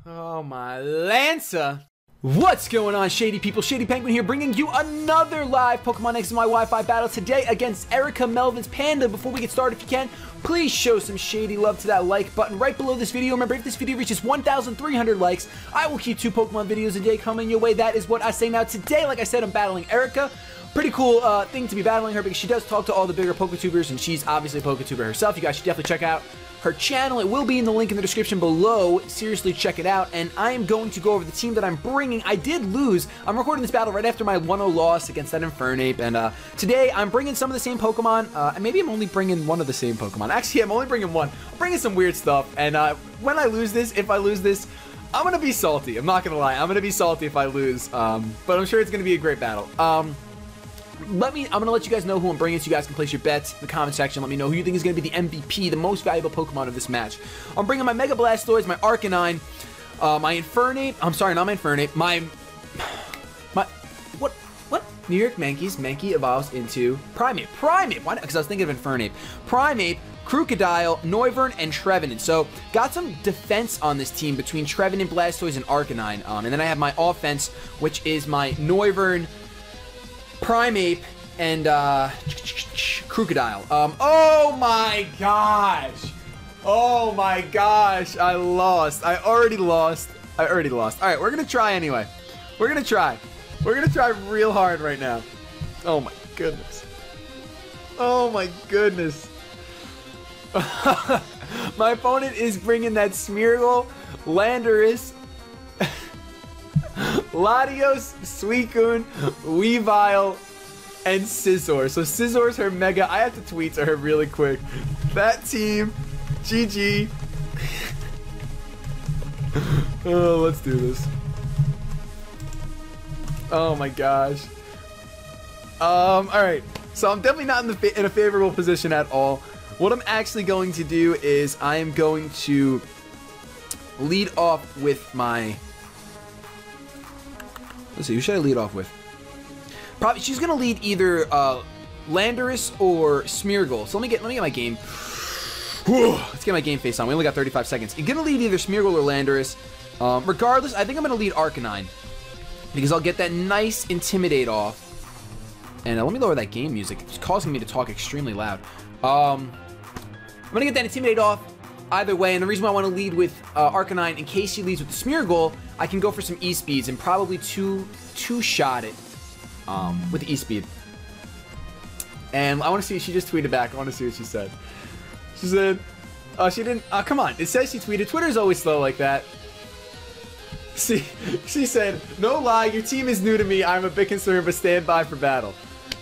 Oh my Lancer. What's going on, Shady people? ShadyPenguinn here, bringing you another live Pokemon X and Y Wi-Fi battle today against Erika, Melvin's Panda. Before we get started, if you can, please show some shady love to that like button right below this video. Remember, if this video reaches 1,300 likes, I will keep 2 Pokemon videos a day coming your way. That is what I say. Now, today, like I said, I'm battling Erika. Pretty cool thing to be battling her because she does talk to all the bigger Poketubers, and she's obviously a Poketuber herself. You guys should definitely check out her channel. It will be in the link in the description below. Seriously, check it out. And I am going to go over the team that I'm bringing. I did lose. I'm recording this battle right after my 1-0 loss against that Infernape. And today, I'm bringing some of the same Pokemon. And maybe I'm only bringing one of the same Pokemon. Actually, I'm only bringing one. I'm bringing some weird stuff. And when I lose this, if I lose this, I'm going to be salty. I'm not going to lie. I'm going to be salty if I lose. But I'm sure it's going to be a great battle. I'm going to let you guys know who I'm bringing so you guys can place your bets in the comment section. Let me know who you think is going to be the MVP, the most valuable Pokemon of this match. I'm bringing my Mega Blastoise, my Arcanine, my Infernape. I'm sorry, not my Infernape. My what? New York Mankeys. Mankey evolves into Primeape. Primeape. Why not? Because I was thinking of Infernape. Primeape, Crocodile, Noivern, and Trevenant. So, got some defense on this team between Trevenant, Blastoise, and Arcanine. And then I have my offense, which is my Noivern, Primeape, and Crocodile. Oh my gosh! Oh my gosh! I lost. I already lost. All right, we're gonna try anyway. We're gonna try real hard right now. Oh my goodness. Oh my goodness. My opponent is bringing that Smeargle, Landorus, Latios, Suicune, Weavile, and Scizor. So Scizzor's her Mega. I have to tweet to her really quick. That team, GG. Oh, let's do this. Oh my gosh. All right. So I'm definitely not in a favorable position at all. What I'm actually going to do is I am going to lead off with my... Let's see, who should I lead off with? Probably she's gonna lead either Landorus or Smeargle. So let me get my game. Let's get my game face on. We only got 35 seconds. You're gonna lead either Smeargle or Landorus. Regardless, I think I'm gonna lead Arcanine because I'll get that nice Intimidate off. And let me lower that game music. It's causing me to talk extremely loud. I'm gonna get that Intimidate off either way, and the reason why I want to lead with Arcanine, in case she leads with the Smeargle, I can go for some E-Speeds and probably two-shot it with the E-Speed. And I want to see, she just tweeted back. I want to see what she said. She said, she didn't, come on. It says she tweeted. Twitter's always slow like that. See, she said, no lie, your team is new to me. I'm a bit concerned, but stand by for battle.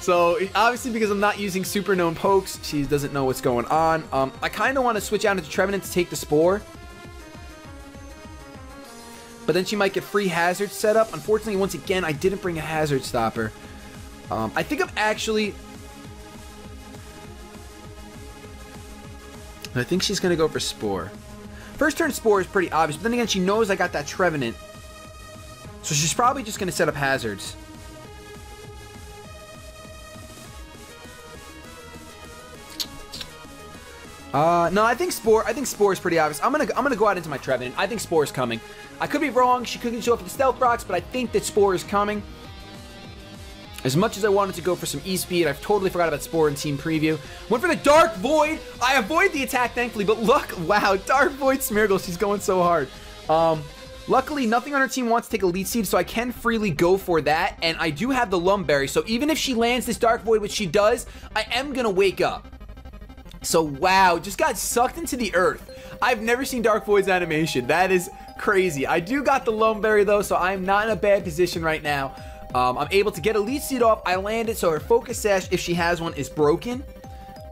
So, obviously, because I'm not using super known pokes, she doesn't know what's going on. I kind of want to switch out into Trevenant to take the Spore. But then she might get free Hazard set up. Unfortunately, once again, I didn't bring a Hazard Stopper. I think I think she's going to go for Spore. First turn Spore is pretty obvious, but then again, she knows I got that Trevenant. So she's probably just going to set up Hazards. No, I think Spore is pretty obvious. I'm gonna go out into my Trevenant. I think Spore is coming. I could be wrong. She could show up for the Stealth Rocks, but I think that Spore is coming. As much as I wanted to go for some E-Speed, I've totally forgot about Spore in Team Preview. Went for the Dark Void. I avoid the attack, thankfully, but look, wow, Dark Void Smeargle. She's going so hard. Luckily, nothing on her team wants to take a Leech Seed, so I can freely go for that, and I do have the Lumberry, so even if she lands this Dark Void, which she does, I am gonna wake up. So, wow, just got sucked into the earth. I've never seen Dark Void's animation. That is crazy. I do got the Lumberry, though, so I'm not in a bad position right now. I'm able to get a Leech Seed off. I landed, so her Focus Sash, if she has one, is broken.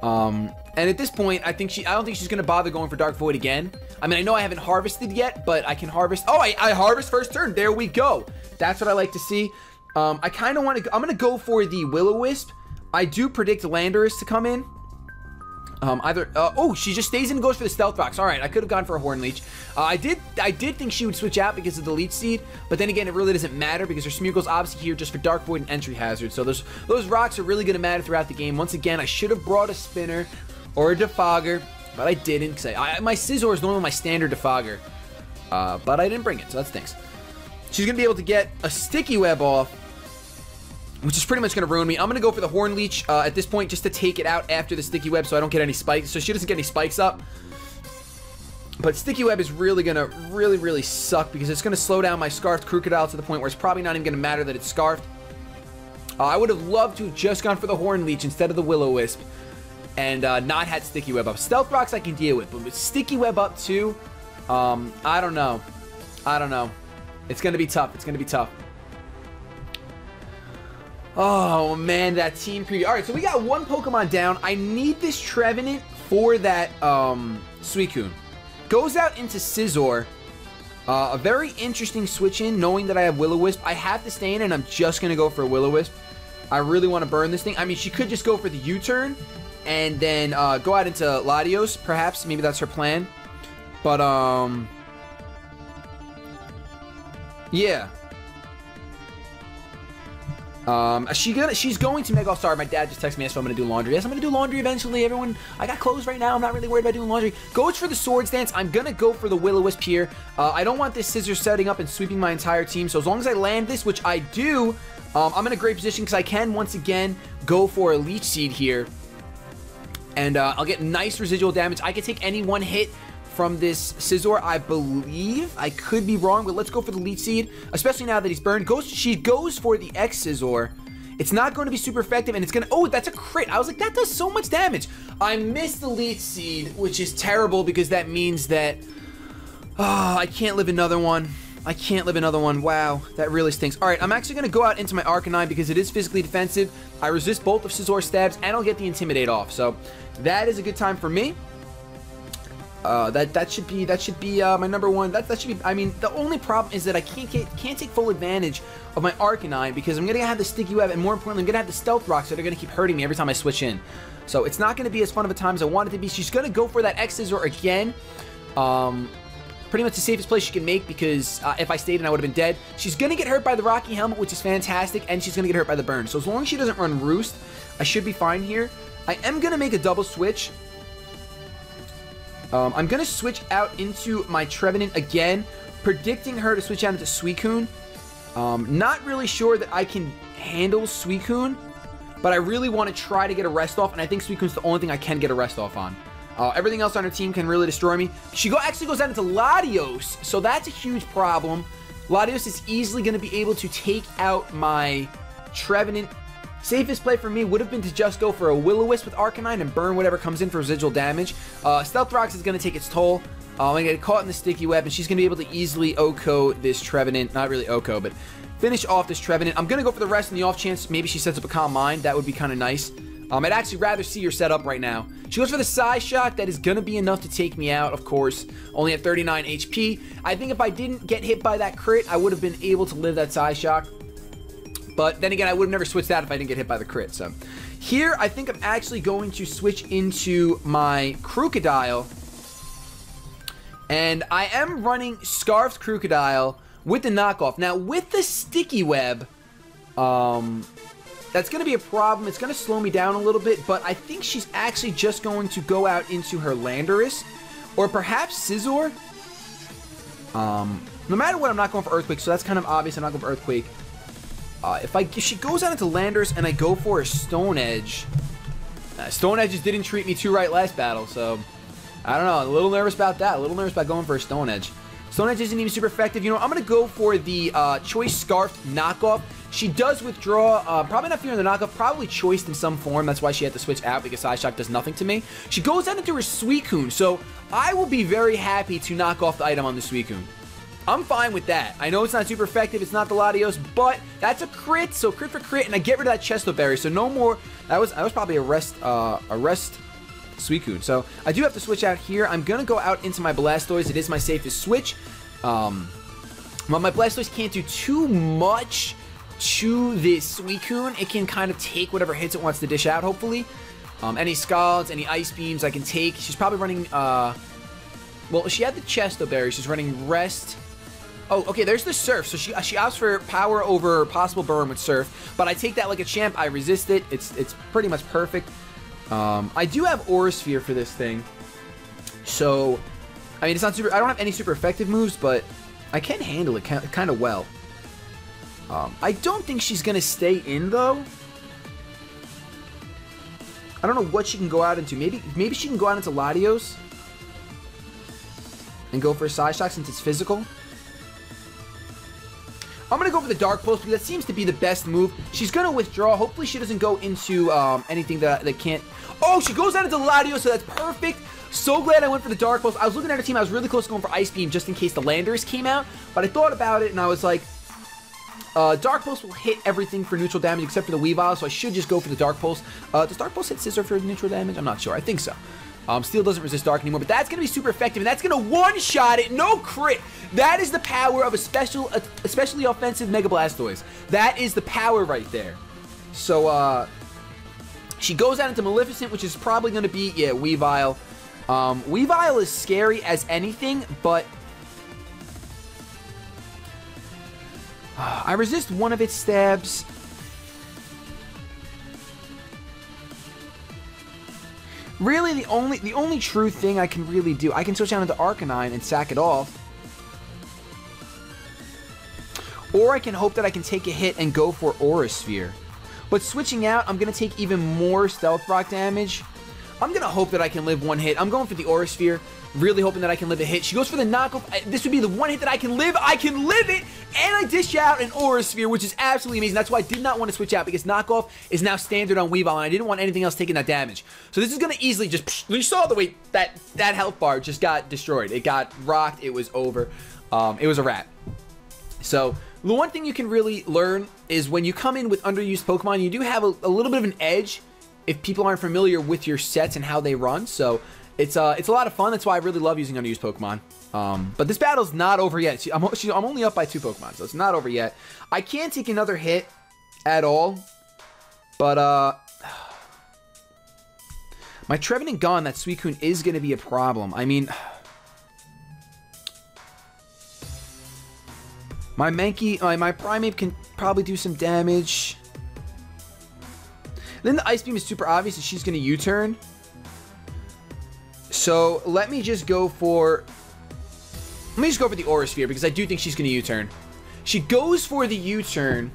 And at this point, I don't think she's going to bother going for Dark Void again. I mean, I know I haven't harvested yet, but I can harvest. Oh, I harvest first turn. There we go. That's what I like to see. I kind of want to... I'm going to go for the Will-O-Wisp. I do predict Landorus to come in. Oh, she just stays in and goes for the Stealth Rocks. All right, I could have gone for a Horn Leech. I did think she would switch out because of the Leech Seed, but then again, it really doesn't matter because her Smeargle's obviously here just for Dark Void and Entry Hazard. So those rocks are really going to matter throughout the game. Once again, I should have brought a Spinner or a Defogger, but I didn't. Cause my Scizor is normally my standard Defogger. But I didn't bring it, so that stinks. She's going to be able to get a sticky web off, which is pretty much going to ruin me. I'm going to go for the Horn Leech at this point just to take it out after the sticky web so I don't get any spikes. So she doesn't get any spikes up. But sticky web is really going to really suck because it's going to slow down my Scarfed Crocodile to the point where it's probably not even going to matter that it's Scarfed. I would have loved to have just gone for the Horn Leech instead of the Will-O-Wisp and not had sticky web up. Stealth Rocks I can deal with, but with sticky web up too, I don't know. It's going to be tough. It's going to be tough. Oh, man, that team preview. All right, so we got one Pokemon down. I need this Trevenant for that Suicune. Goes out into Scizor. A very interesting switch in, knowing that I have Will-O-Wisp. I have to stay in, and I'm just going to go for a Will-O-Wisp. I really want to burn this thing. I mean, she could just go for the U-turn and then go out into Latios, perhaps. Maybe that's her plan. But, yeah. She's going to Mega. Sorry, my dad just texted me. Yes, I'm going to do laundry. Yes, I'm going to do laundry eventually. Everyone, I got clothes right now. I'm not really worried about doing laundry. Goes for the Swords Dance. I'm going to go for the Will-O-Wisp here. I don't want this Scissor setting up and sweeping my entire team. So as long as I land this, which I do, I'm in a great position because I can once again go for a Leech Seed here. And I'll get nice residual damage. I can take any one hit from this Scizor, I believe. I could be wrong, but let's go for the Leech Seed, especially now that he's burned. She goes for the X Scizor. It's not going to be super effective, and it's going to... Oh, that's a crit. I was like, that does so much damage. I missed the Leech Seed, which is terrible because that means that... Oh, I can't live another one. I can't live another one. Wow, that really stinks. All right, I'm actually going to go out into my Arcanine because it is physically defensive. I resist both of Scizor's stabs, and I'll get the Intimidate off. So that is a good time for me. That should be my number one. That should be. I mean, the only problem is that I can't take full advantage of my Arcanine because I'm gonna have the Sticky Web, and more importantly, I'm gonna have the Stealth Rocks that are gonna keep hurting me every time I switch in. So it's not gonna be as fun of a time as I want it to be. She's gonna go for that X Scizor again. Pretty much the safest place she can make because if I stayed, I would have been dead. She's gonna get hurt by the Rocky Helmet, which is fantastic, and she's gonna get hurt by the Burn. So as long as she doesn't run Roost, I should be fine here. I am gonna make a double switch. I'm going to switch out into my Trevenant again, predicting her to switch out into Suicune. Not really sure that I can handle Suicune, but I really want to try to get a rest off, and I think Suicune's the only thing I can get a rest off on. Everything else on her team can really destroy me. She actually goes out into Latios, so that's a huge problem. Latios is easily going to be able to take out my Trevenant. Safest play for me would have been to just go for a Will-O-Wisp with Arcanine and burn whatever comes in for residual damage. Stealth Rocks is going to take its toll. I'm going to get caught in the Sticky Web, and she's going to be able to easily OHKO this Trevenant. Not really OHKO, but finish off this Trevenant. I'm going to go for the rest in the off chance maybe she sets up a Calm Mind. That would be kind of nice. I'd actually rather see her set up right now. She goes for the Psyshock. That is going to be enough to take me out, of course. Only at 39 HP. I think if I didn't get hit by that crit, I would have been able to live that Psyshock. But then again, I would have never switched out if I didn't get hit by the crit. So here, I think I'm actually going to switch into my Crocodile. And I am running Scarfed Crocodile with the knockoff. Now, with the Sticky Web, that's going to be a problem. It's going to slow me down a little bit. But I think she's actually just going to go out into her Landorus. Or perhaps Scizor. No matter what, I'm not going for Earthquake. So that's kind of obvious. I'm not going for Earthquake. If she goes out into Landorus and I go for a Stone Edge, Stone Edge just didn't treat me too right last battle, so I don't know. A little nervous about that. A little nervous about going for a Stone Edge. Stone Edge isn't even super effective. You know, I'm going to go for the Choice Scarfed knockoff. She does withdraw, probably not fearing the knockoff, probably choiced in some form. That's why she had to switch out because Psyshock does nothing to me. She goes out into her Suicune, so I will be very happy to knock off the item on the Suicune. I'm fine with that. I know it's not super effective. It's not the Latios, but that's a crit. So crit for crit, and I get rid of that Chesto Berry. So no more. That was probably a rest Suicune. So I do have to switch out here. I'm gonna go out into my Blastoise. It is my safest switch. Well, my Blastoise can't do too much to this Suicune. It can kind of take whatever hits it wants to dish out. Hopefully, any Scalds, any Ice Beams I can take. She's probably running. Well, she had the Chesto Berry. She's running Rest. Oh, okay, there's the Surf. So she opts for power over possible burn with Surf. But I take that like a champ. I resist it. It's pretty much perfect. I do have Aura Sphere for this thing. So I mean, it's not super... I don't have any super effective moves, but I can handle it kind of well. I don't think she's going to stay in, though. I don't know what she can go out into. Maybe she can go out into Latios and go for a side shot since it's physical. I'm going to go for the Dark Pulse because that seems to be the best move. She's going to withdraw. Hopefully she doesn't go into anything that can't... Oh, she goes out into Latios, so that's perfect. So glad I went for the Dark Pulse. I was looking at her team. I was really close to going for Ice Beam just in case the Landers came out. But I thought about it and I was like... Dark Pulse will hit everything for neutral damage except for the Weavile, so I should just go for the Dark Pulse. Does Dark Pulse hit Scissor for neutral damage? I'm not sure. I think so. Steel doesn't resist Dark anymore, but that's going to be super effective, and that's going to one-shot it. No crit. That is the power of especially offensive Mega Blastoise. That is the power right there. So, she goes out into Maleficent, which is probably going to be, yeah, Weavile. Weavile is scary as anything, but... I resist one of its stabs. Really, the only true thing I can really do, I can switch out into Arcanine and sack it off. Or I can hope that I can take a hit and go for Aura Sphere. But switching out, I'm going to take even more Stealth Rock damage. I'm going to hope that I can live one hit. I'm going for the Aura Sphere. Really hoping that I can live a hit. She goes for the knockoff. This would be the one hit that I can live. I can live it! And I dish out an Aura Sphere, which is absolutely amazing. That's why I did not want to switch out, because knockoff is now standard on Weavile, and I didn't want anything else taking that damage. So this is going to easily just... You saw the way that health bar just got destroyed. It got rocked. It was over. It was a wrap. So the one thing you can really learn is when you come in with underused Pokemon, you do have a little bit of an edge if people aren't familiar with your sets and how they run. So... It's a lot of fun. That's why I really love using underused Pokemon. But this battle's not over yet. I'm only up by 2 Pokemon, so it's not over yet. I can't take another hit at all. But, my Trevenant gone, that Suicune is going to be a problem. I mean... My Mankey, my Primeape can probably do some damage. Then the Ice Beam is super obvious, and she's going to U-turn. So, let me just go for the Aura Sphere, because I do think she's going to U-turn. She goes for the U-turn.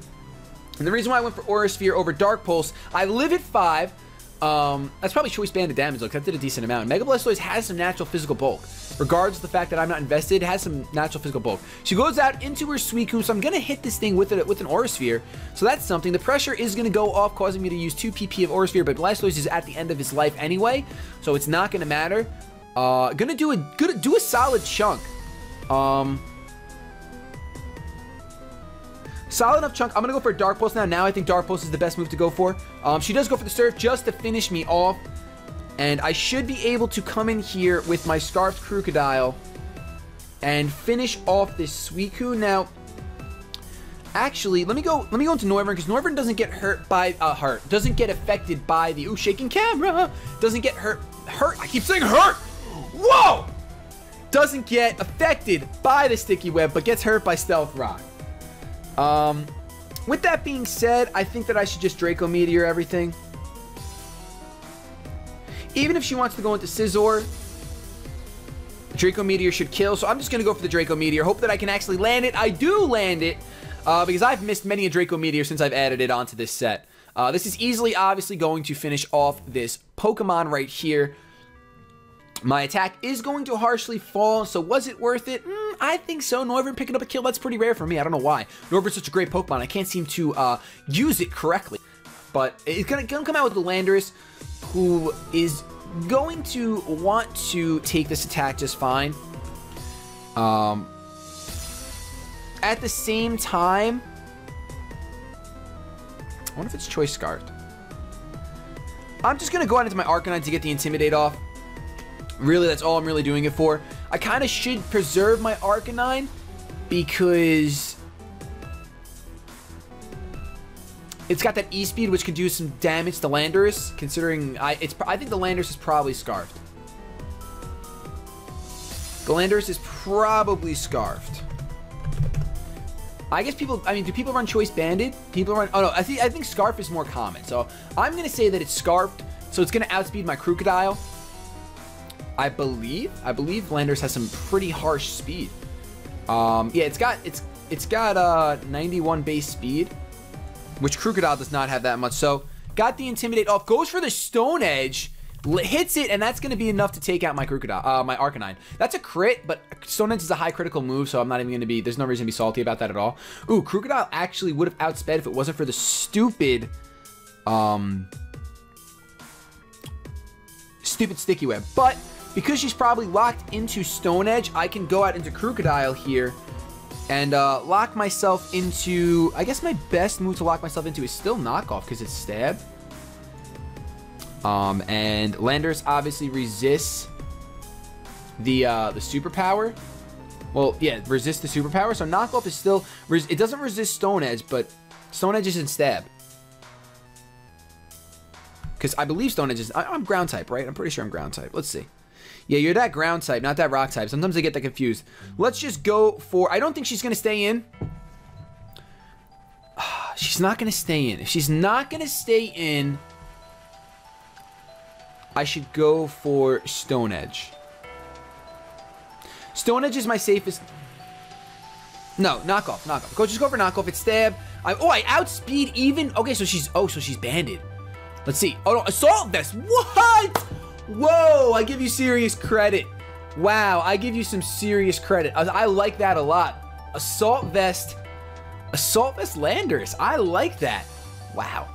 And the reason why I went for Aura Sphere over Dark Pulse, I live at 5. That's probably Choice Banded damage, though, because that did a decent amount. Mega Blastoise has some natural physical bulk. Regardless of the fact that I'm not invested, it has some natural physical bulk. She goes out into her Suicune, so I'm going to hit this thing with an Aura Sphere. So that's something. The pressure is going to go off, causing me to use 2 PP of Aura Sphere, but Blastoise is at the end of his life anyway, so it's not going to matter. Gonna do a solid chunk. Solid enough chunk. I'm gonna go for a Dark Pulse now. Now I think Dark Pulse is the best move to go for. She does go for the Surf just to finish me off. And I should be able to come in here with my Scarfed Crocodile and finish off this Suicune. Now, actually, let me go into Noivern, because Noivern doesn't get hurt by doesn't get affected by the shaking camera. Doesn't get hurt. I keep saying hurt. Whoa! Doesn't get affected by the Sticky Web, but gets hurt by Stealth Rock. With that being said, I think that I should just Draco Meteor everything. Even if she wants to go into Scizor, Draco Meteor should kill, so I'm just going to go for the Draco Meteor. Hope that I can actually land it. I do land it, because I've missed many a Draco Meteor since I've added it onto this set. This is easily, obviously, going to finish off this Pokemon right here. My attack is going to harshly fall, so was it worth it? I think so. Noivern picking up a kill, that's pretty rare for me. I don't know why. Noivern's such a great Pokemon. I can't seem to use it correctly. But it's going to come out with the Landorus, who is going to want to take this attack just fine. At the same time, I wonder if it's Choice Scarfed. I'm just going to go out into my Arcanine to get the Intimidate off. Really, that's all I'm really doing it for. I kind of should preserve my Arcanine because it's got that E-Speed, which can do some damage to Landorus, considering I think the Landorus is probably Scarfed. The Landorus is probably Scarfed. I guess people, I mean, do people run Choice Banded? People run, oh no, I think Scarf is more common. So I'm going to say that it's Scarfed, so it's going to outspeed my Crocodile. I believe Landers has some pretty harsh speed. Yeah, it's got 91 base speed, which Crocodile does not have that much. So got the Intimidate off, goes for the Stone Edge, hits it, and that's going to be enough to take out my Crocodile, my Arcanine. That's a crit, but Stone Edge is a high critical move, so I'm not even going to be, there's no reason to be salty about that at all. Ooh, Crocodile actually would have outsped if it wasn't for the stupid, stupid Sticky Web. But because she's probably locked into Stone Edge, I can go out into Crocodile here and lock myself into, I guess my best move to lock myself into is still Knockoff because it's Stab. And Landers obviously resists the superpower. Well, yeah, resists the superpower. So Knockoff is still, it doesn't resist Stone Edge, but Stone Edge isn't Stab. Because I believe Stone Edge is, I'm ground type, right? I'm pretty sure I'm ground type. Let's see. Yeah, you're that ground type, not that rock type. Sometimes I get that confused. Let's just go for... I don't think she's going to stay in. She's not going to stay in. If she's not going to stay in, I should go for Stone Edge. Stone Edge is my safest... No, Knockoff, Knockoff. Go, just go for Knockoff. It's Stab. I outspeed even... Okay, so she's... Oh, so she's banded. Let's see. Oh, no, Assault Vest. What? Whoa, I give you serious credit. Wow, I give you some serious credit. I like that a lot. Assault Vest Landers. I like that. Wow.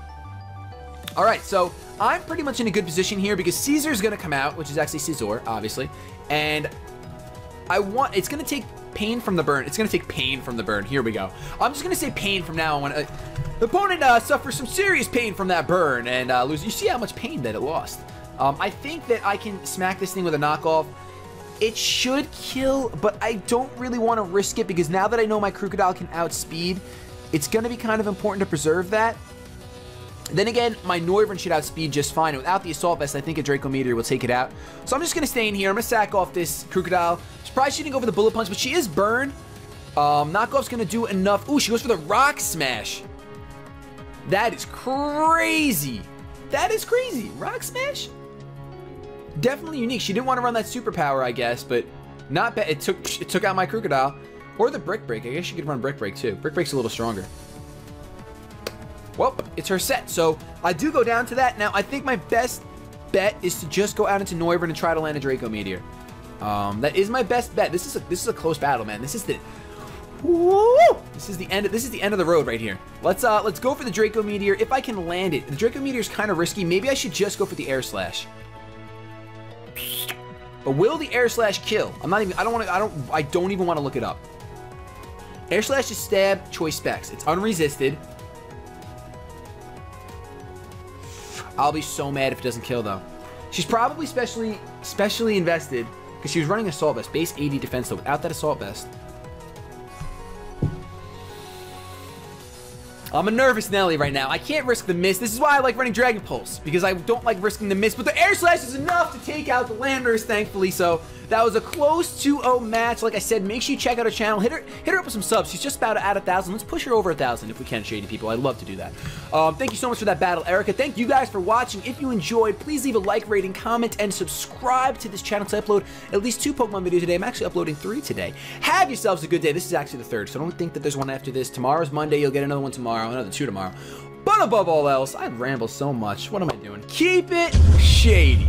All right, so I'm pretty much in a good position here because Caesar's going to come out, which is actually Scizor, obviously. And it's going to take pain from the burn. It's going to take pain from the burn. Here we go. I'm just going to say pain from now on. The opponent suffers some serious pain from that burn and loses. You see how much pain that it lost. I think that I can smack this thing with a Knockoff. It should kill, but I don't really want to risk it because now that I know my Crocodile can outspeed, it's going to be kind of important to preserve that. Then again, my Noivern should outspeed just fine. Without the Assault Vest, I think a Draco Meteor will take it out. So I'm just going to stay in here. I'm going to sack off this Crocodile. She's probably shooting over the Bullet Punch, but she is Burn. Knockoff's going to do enough. Ooh, she goes for the Rock Smash. That is crazy. That is crazy. Rock Smash? Definitely unique. She didn't want to run that superpower, I guess, but not bad. It took out my Crocodile. Or the Brick Break. I guess she could run Brick Break too. Brick Break's a little stronger. Well, it's her set, so I do go down to that. Now, I think my best bet is to just go out into Noivern and try to land a Draco Meteor. That is my best bet. This is a close battle, man. This is the end of the road right here. Let's go for the Draco Meteor if I can land it. The Draco Meteor is kind of risky. Maybe I should just go for the Air Slash. But will the Air Slash kill? I don't even want to look it up. Air Slash is Stab, Choice Specs. It's unresisted. I'll be so mad if it doesn't kill though. She's probably specially invested because she was running Assault Vest, base 80 defense though. Without that Assault Vest, I'm a nervous Nelly right now. I can't risk the miss. This is why I like running Dragon Pulse, because I don't like risking the miss. But the Air Slash is enough to take out the Landers, thankfully. So that was a close 2-0 match. Like I said, make sure you check out her channel. Hit her up with some subs. She's just about at 1,000. Let's push her over 1,000 if we can, Shady people. I'd love to do that. Thank you so much for that battle, Erika. Thank you guys for watching. If you enjoyed, please leave a like, rating, comment, and subscribe to this channel to upload at least 2 Pokemon videos today. I'm actually uploading 3 today. Have yourselves a good day. This is actually the 3rd, so don't think that there's one after this. Tomorrow's Monday. You'll get another one tomorrow, another 2 tomorrow. But above all else, I ramble so much. What am I doing? Keep it shady.